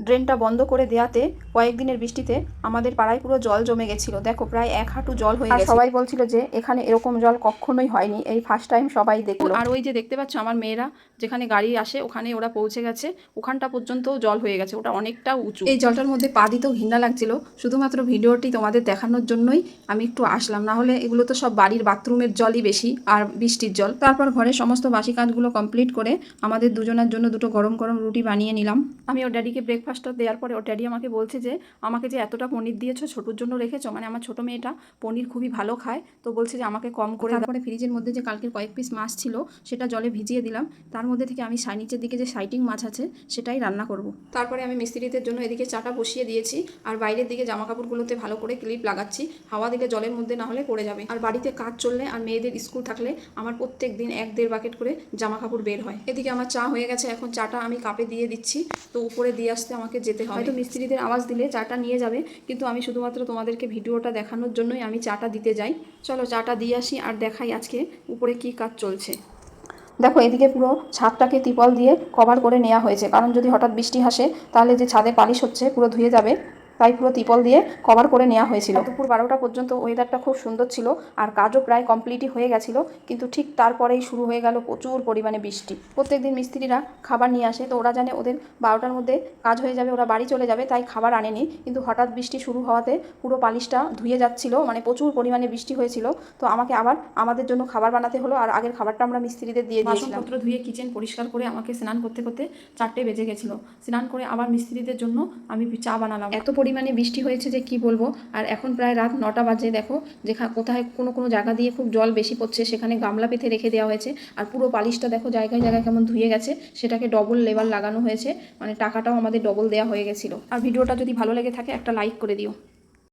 ড্রেনটা বন্ধ করে দেওয়াতে কয়েকদিনের বৃষ্টিতে আমাদের পাড়ায় পুরো জল জমে গেছিল। দেখো প্রায় 1 হাঁটু জল হয়ে গেছে। সবাই বলছিল যে এখানে এরকম জল কখনোই হয়নি, এই ফার্স্ট টাইম সবাই দেখলো। আর ওই যে দেখতে পাচ্ছ আমার মেয়েরা যেখানে গাড়ি আসে ওখানে ওরা পৌঁছে গেছে, ওখানটা পর্যন্ত জল হয়ে গেছে, ওটা অনেকটা উঁচু। এই জলটার মধ্যে পা দিতেও ঘৃণা লাগছিল, শুধুমাত্র ভিডিওটি তোমাদের দেখানোর জন্যই আমি একটু আসলাম, না হলে এগুলো তো সব বাড়ির বাথরুমের জলই বেশি আর বৃষ্টির জল। তারপর ঘরে সমস্ত বাসি কাজগুলো কমপ্লিট করে আমাদের দুজনের জন্য দুটো গরম গরম রুটি বানিয়ে নিলাম। আমি ওর ড্যাডিকে ব্রেকফাস্টটা দেওয়ার পরে ওর ড্যাডি আমাকে বলছে যে আমাকে যে এতটা পনির দিয়েছো ছোটোর জন্য রেখেছো, মানে আমার ছোটো মেয়েটা পনির খুবই ভালো খায়, তো বলছে যে আমাকে কম করে। তারপরে ফ্রিজের মধ্যে যে কালকের কয়েক পিস মাছ ছিল সেটা জলে ভিজিয়ে দিলাম, তার মধ্যে থেকে আমি নিচের দিকে যে সাইটিং মাছ আছে সেটাই রান্না করব। তারপরে আমি মিস্ত্রিদের জন্য এদিকে চাটা বসিয়ে দিয়েছি, আর বাইরের দিকে জামা কাপড়গুলোতে ভালো করে ক্লিপ লাগাচ্ছি, হাওয়া দিলে জলের মধ্যে না হলে পড়ে যাবে। আর বাড়িতে কাজ চললে আর মেয়েদের স্কুল থাকলে আমার প্রত্যেক দিন 1-1.5 বাকেট করে জামা কাপড় বের হয়। এদিকে আমার চা হয়ে গেছে, এখন চাটা আমি কাপে দিয়ে দিচ্ছি, তো উপরে দিয়ে আসতে আমাকে যেতে হয়। হয়তো মিস্ত্রিদের আওয়াজ দিলে চাটা নিয়ে যাবে, কিন্তু আমি শুধুমাত্র তোমাদেরকে ভিডিওটা দেখানোর জন্যই আমি চাটা দিতে যাই। চলো চাটা দিয়ে আসি আর দেখাই আজকে উপরে কি কাজ চলছে। দেখো এদিকে পুরো ছাদটাকে ত্রিপল দিয়ে কভার করে নেওয়া হয়েছে, কারণ যদি হঠাৎ বৃষ্টি আসে তাহলে যে ছাদে পালিশ হচ্ছে পুরো ধুয়ে যাবে, তাই পুরো ত্রিপল দিয়ে কভার করে নেওয়া হয়েছিল। দুপুর 12টা পর্যন্ত ওয়েদারটা খুব সুন্দর ছিল আর কাজও প্রায় কমপ্লিটই হয়ে গেছিল, কিন্তু ঠিক তারপরেই শুরু হয়ে গেল প্রচুর পরিমাণে বৃষ্টি। প্রত্যেকদিন মিস্ত্রিরা খাবার নিয়ে আসে, তো ওরা জানে ওদের 12টার মধ্যে কাজ হয়ে যাবে, ওরা বাড়ি চলে যাবে, তাই খাবার আনেনি। কিন্তু হঠাৎ বৃষ্টি শুরু হওয়াতে পুরো পালিশটা ধুয়ে যাচ্ছিল, মানে প্রচুর পরিমাণে বৃষ্টি হয়েছিল, তো আমাকে আবার আমাদের জন্য খাবার বানাতে হলো। আর আগের খাবারটা আমরা মিস্ত্রিদের দিয়ে দিয়েছিলাম। বাসনপত্র ধুয়ে কিচেন পরিষ্কার করে আমাকে স্নান করতে করতে 4টে বেজে গেছিলো। স্নান করে আবার মিস্ত্রিদের জন্য আমি চা বানালাম। এত পরিমাণে বৃষ্টি হয়েছে যে কি বলবো। আর এখন প্রায় রাত 9টা বাজে। দেখো কোথায় কোনো জায়গা দিয়ে খুব জল বেশি পড়ছে, সেখানে গামলা পেতে রেখে দেওয়া হয়েছে, আর পুরো পালিশটা দেখো জায়গায় জায়গায় কেমন ধুয়ে গেছে, সেটাকে ডবল লেবার লাগানো হয়েছে, মানে টাকাটাও আমাদের ডবল দেওয়া হয়ে গেছিলো। আর ভিডিওটা যদি ভালো লেগে থাকে একটা লাইক করে দিও।